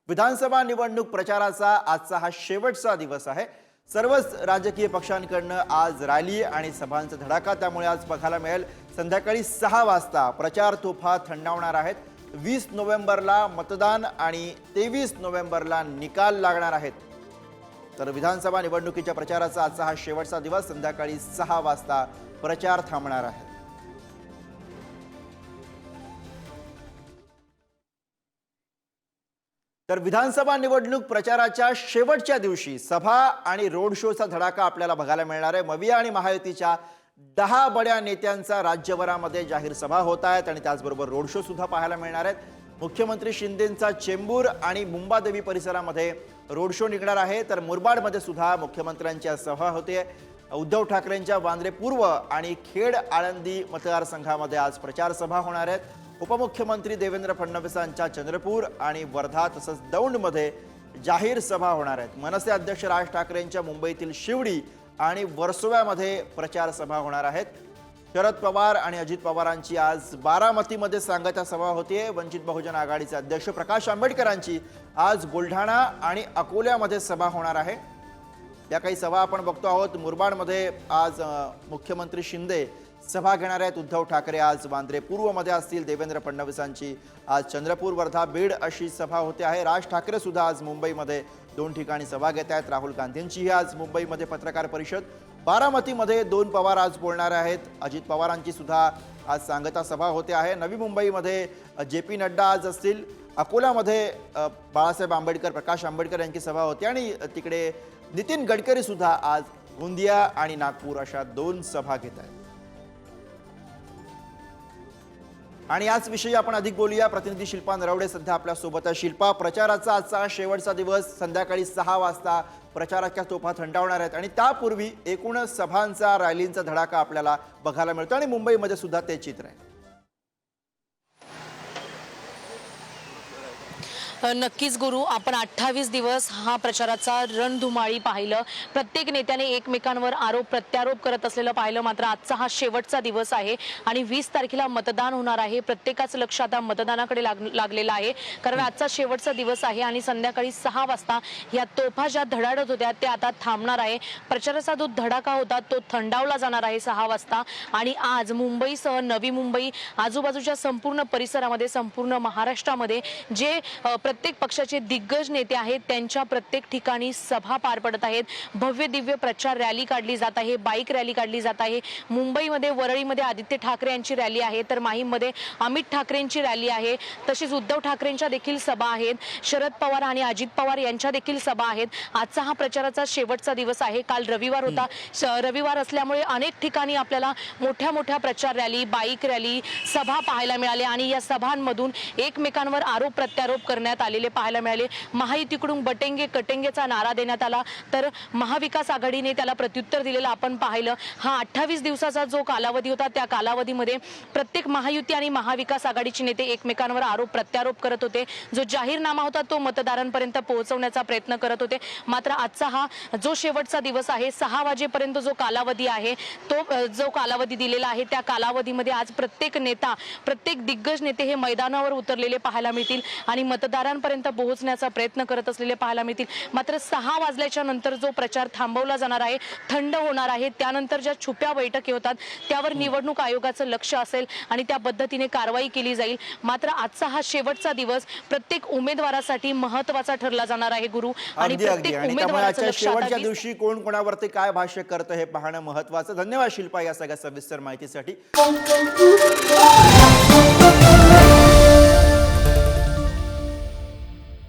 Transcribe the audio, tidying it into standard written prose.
विधानसभा निवडणूक प्रचाराचा आजचा हा शेवटचा दिवस आहे। सर्वच राजकीय पक्षांकडून आज रॅली आणि सभांचा धडाका, त्यामुळे आज बघायला मिळेल संध्याकाळी 6 वाजता प्रचार तोफा थंडावणार आहेत। 20 नोव्हेंबरला मतदान आणि 23 नोव्हेंबरला निकाल लागणार आहेत। तर विधानसभा निवडणुकीच्या प्रचाराचा आजचा हा शेवटचा दिवस, संध्याकाळी 6 वाजता प्रचार थांबणार आहे। तर विधानसभा निवडणूक प्रचाराच्या शेवटच्या दिवशी सभा आणि रोड शोचा धडाका आपल्याला बघायला मिळणार आहे। मविया आणि महायुतीच्या 10 बड्या नेत्यांचा राज्यभरामध्ये जाहीर सभा होत आहेत आणि त्याचबरोबर रोड शो सुद्धा पाहायला मिळणार आहेत। मुख्यमंत्री शिंदेंचा चेंबूर आणि मुंबादेवी परिसरामध्ये रोड शो निघणार आहे। तर मुरबाडमध्ये सुद्धा मुख्यमंत्र्यांची सभा होते। उद्धव ठाकरेंच्या वांद्रे पूर्व आणि खेड आळंदी मतदारसंघामध्ये आज प्रचार सभा होणार आहेत। उपमुख्यमंत्री देवेंद्र फडणवीसांच्या चंद्रपूर आणि वर्धा तसंच दौंडमध्ये जाहीर सभा होणार आहेत। मनसे अध्यक्ष राज ठाकरेंच्या मुंबईतील शिवडी आणि वर्सोव्यामध्ये प्रचार सभा होणार आहेत। शरद पवार आणि अजित पवारांची आज बारामतीमध्ये सांगता सभा होतीये। वंचित बहुजन आघाडीचे अध्यक्ष प्रकाश आंबेडकरांची आज बुलढाणा आणि अकोल्यामध्ये सभा होणार आहे। या काही सभा आपण बघतो आहोत। मुरबाडमध्ये आज मुख्यमंत्री शिंदे सभा घेणार आहेत। उद्धव ठाकरे आज वांद्रे पूर्वमध्ये असतील। देवेंद्र फडणवीसांची आज चंद्रपूर वर्धा बीड अशी सभा होते आहे। राज ठाकरे सुद्धा आज मुंबईमध्ये 2 ठिकाणी सभा घेत आहेत। राहुल गांधींचीही आज मुंबईमध्ये पत्रकार परिषद। बारामतीमध्ये 2 पवार आज बोलणार आहेत। अजित पवारांची सुद्धा आज सांगता सभा होते आहे। नवी मुंबईमध्ये JP नड्डा आज असतील। अकोल्यामध्ये बाळासाहेब आंबेडकर प्रकाश आंबेडकर यांची सभा होते आणि तिकडे नितीन गडकरी सुद्धा आज गोंदिया आणि नागपूर अशा 2 सभा घेत आहेत। आणि याच विषयी आपण अधिक बोलूया। प्रतिनिधी शिल्पा नरवडे सध्या आपल्या सोबत आहे। शिल्पा, प्रचाराचा आजचा शेवटचा दिवस, संध्याकाळी 6 वाजता प्रचाराच्या तोफा थंडावणार आहेत आणि त्यापूर्वी एकूण सभांचा रॅलींचा धडाका आपल्याला बघायला मिळतो आणि मुंबईमध्ये सुद्धा ते चित्र आहे। नक्कीच गुरु, आपण 28 दिवस हा प्रचाराचा रणधुमाळी पाहिलं। प्रत्येक नेत्याने एकमेकांवर आरोप प्रत्यारोप करत असलेलं पाहिलं। मात्र आजचा हा शेवटचा दिवस आहे आणि 20 तारखेला मतदान होणार आहे। प्रत्येकाचं लक्ष आता मतदानाकडे लागलेलं आहे, कारण आजचा शेवटचा दिवस आहे आणि संध्याकाळी 6 वाजता या तोफा ज्या धडाडत होत्या त्या आता थांबणार आहे। प्रचाराचा जो धडाका होता तो थंडावला जाणार आहे 6 वाजता आणि आज मुंबईसह नवी मुंबई आजूबाजूच्या संपूर्ण परिसरामध्ये, संपूर्ण महाराष्ट्रामध्ये जे प्रत्येक पक्षाचे दिग्गज नेते आहेत त्यांच्या प्रत्येक ठिकाणी सभा पार पडत आहेत। भव्य दिव्य प्रचार रॅली काढली जात आहे, बाईक रॅली काढली जात आहे। मुंबईमध्ये वरळीमध्ये आदित्य ठाकरे यांची रॅली आहे, तर माहीममध्ये अमित ठाकरेंची रॅली आहे। तसेच उद्धव ठाकरेंच्या देखील सभा आहेत। शरद पवार आणि अजित पवार यांच्या देखील सभा आहेत। आजचा हा प्रचाराचा शेवटचा दिवस आहे। काल रविवार होता, रविवार असल्यामुळे अनेक ठिकाणी आपल्याला मोठ्या मोठ्या प्रचार रॅली, बाईक रॅली, सभा पाहायला मिळाल्या आणि या सभांमधून एकमेकांवर आरोप प्रत्यारोप करण्यात आलेले पाहायला मिळाले। महायुतीकडून बटेंगे कटेंगेचा नारा देण्यात आला, तर महाविकास आघाडीने त्याला प्रत्युत्तर दिलेलं आपण पाहिलं। हा 28 दिवसाचा जो कालावधी होता त्या कालावधीमध्ये प्रत्येक महायुती आणि महाविकास आघाडीचे नेते एकमेकांवर आरोप प्रत्यारोप करत होते। जो जाहीरनामा होता तो मतदारांपर्यंत पोहोचवण्याचा प्रयत्न करत होते। मात्र आजचा हा जो शेवटचा दिवस आहे, 6 वाजेपर्यंत जो कालावधी आहे, तो जो कालावधी दिलेला आहे त्या कालावधीमध्ये आज प्रत्येक नेता, प्रत्येक दिग्गज नेते हे मैदानावर उतरलेले पाहायला मिळतील आणि मतदारांपर्यंत पोहोचण्याचा प्रयत्न करत असलेले पाहायला मिळतील। मात्र 6 वाजल्याच्या नंतर जो प्रचार थांबवला जाणार आहे, थंड होणार आहे, त्यानंतर ज्या छुप्या बैठकी होतात त्यावर निवडणूक आयोगाचं लक्ष असेल आणि त्या पद्धतीने कारवाई केली जाईल। मात्र आजचा हा शेवटचा दिवस प्रत्येक उमेदवारासाठी महत्त्वाचा ठरला जाणार आहे गुरु, आणि प्रत्येक उमेदवाराच्या शेवटच्या दिवशी कोण कोणावरती काय भाष्य करतं हे पाहणं महत्त्वाचं। धन्यवाद शिल्पा या सगळ्या सविस्तर माहितीसाठी।